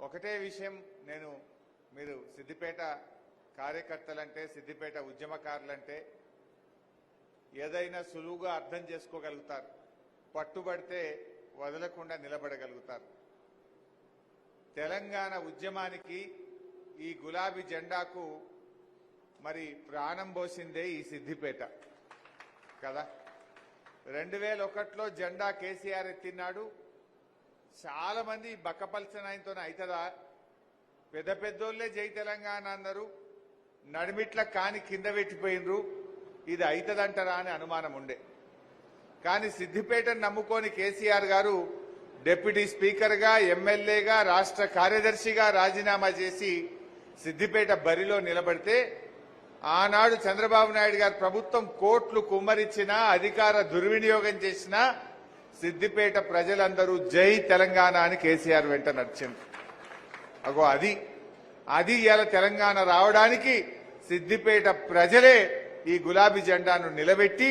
ఒకటే విషయం, మీరు సిద్దిపేట కార్యకర్తలంటే, సిద్దిపేట ఉద్యమకారులంటే ఏదైనా సులువుగా అర్థం చేసుకోగలుగుతారు, పట్టుబడితే వదలకుండా నిలబడగలుగుతారు. తెలంగాణ ఉద్యమానికి ఈ గులాబీ జెండాకు మరి ప్రాణం పోసిందే ఈ సిద్దిపేట కదా. 2001లో జెండా కేసీఆర్ ఎత్తినాడు. చాలా మంది బక్కపల్చనాయనతో అవుతుందా, పెద్ద పెద్దోళ్లే జై తెలంగాణ అన్నారు, నడిమిట్ల కాని కింద పెట్టిపోయినరు, ఇది అవుతుందంటారా అని అనుమానం ఉండే. కానీ సిద్దిపేటను నమ్ముకొని కేసీఆర్ గారు డిప్యూటీ స్పీకర్గా, ఎమ్మెల్యేగా, రాష్ట్ర కార్యదర్శిగా రాజీనామా చేసి సిద్దిపేట బరిలో నిలబడితే ఆనాడు చంద్రబాబు నాయుడు గారి ప్రభుత్వం కోట్లు కుమ్మరిచ్చినా, అధికార దుర్వినియోగం చేసినా సిద్దిపేట ప్రజలందరూ జై తెలంగాణ అని కేసీఆర్ వెంట నడిచింది. అగో అది ఇవాళ తెలంగాణ రావడానికి సిద్దిపేట ప్రజలే ఈ గులాబీ జెండాను నిలబెట్టి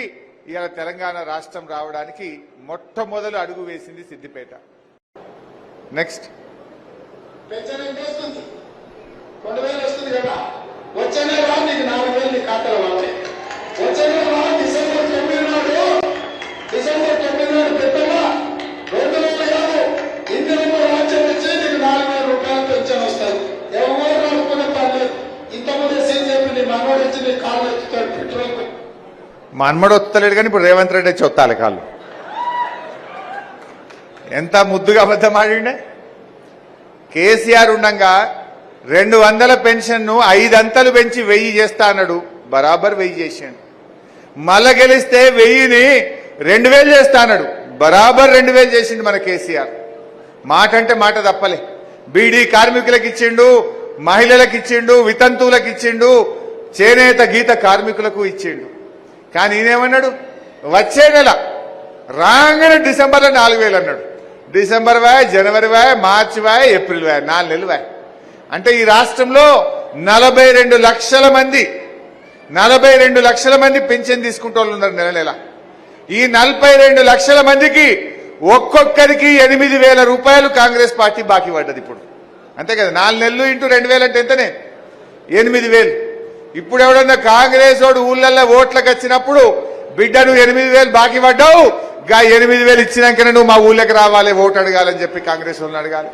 ఇవాళ తెలంగాణ రాష్ట్రం రావడానికి మొట్టమొదలు అడుగు వేసింది సిద్దిపేట. నెక్స్ట్ వస్తుంది కదా, వచ్చే నెల నీకు 4,000 నీ ఖాతాలో పడతాయి. వచ్చే నెల డిసెంబర్ 9 నాడు పెద్దగా 2,000 కాదు, ఇందులో రాజ్యం వచ్చి నీకు 4,000 రూపాయలు పెన్షన్ వస్తుంది. ఎవరు అనుకునే పర్లేదు. ఇంతకుముందే సీజేపీ నీ మనవాడు వచ్చి నీ కాళ్ళు ఎత్తుతాడు పెట్రోల్. మన్మడు వస్తలేడు కానీ ఇప్పుడు రేవంత్ రెడ్డి వచ్చి వస్తాలి కాళ్ళు. ఎంత ముద్దుగా అబద్ధం ఆడిండే. కేసీఆర్ ఉండగా 200 పెన్షన్ను 5 అంతలు పెంచి 1000 చేస్తా అన్నాడు. బరాబర్ 1000 చేశాడు. మళ్ళా గెలిస్తే 1000ని 2000 చేస్తా అన్నాడు. బరాబర్ 2000 చేసిండు మన కేసీఆర్. మాట అంటే మాట తప్పలే. బీడీ కార్మికులకు ఇచ్చిండు, మహిళలకు ఇచ్చిండు, వితంతువులకు ఇచ్చిండు, చేనేత గీత కార్మికులకు ఇచ్చిండు. కానీ ఈయనేమన్నాడు, వచ్చే నెల రాగానే డిసెంబర్లో 4,000 అన్నాడు. డిసెంబర్ వాయ్, జనవరి వాయ్, మార్చి వాయ్, ఏప్రిల్ వాయ్, 4 నెలలు వాయ్. అంటే ఈ రాష్ట్రంలో 42 లక్షల మంది పెన్షన్ తీసుకుంటూ ఉన్నారు నెల నెల. ఈ 42 లక్షల మందికి ఒక్కొక్కరికి 8,000 రూపాయలు కాంగ్రెస్ పార్టీ బాకీ పడ్డది ఇప్పుడు. అంతే కదా, 4 నెలలు ఇంటూ 2,000 అంటే ఎంతనే, 8,000. ఇప్పుడు ఎవడన్నా కాంగ్రెస్ వాడు ఊళ్ళల్లో ఓట్లకు వచ్చినప్పుడు బిడ్డ నువ్వు 8,000 బాకీ పడ్డావు, గా 8,000 ఇచ్చినాకనే నువ్వు మా ఊళ్ళకి రావాలి, ఓటు అడగాలని చెప్పి కాంగ్రెస్ వాళ్ళని అడగాలి.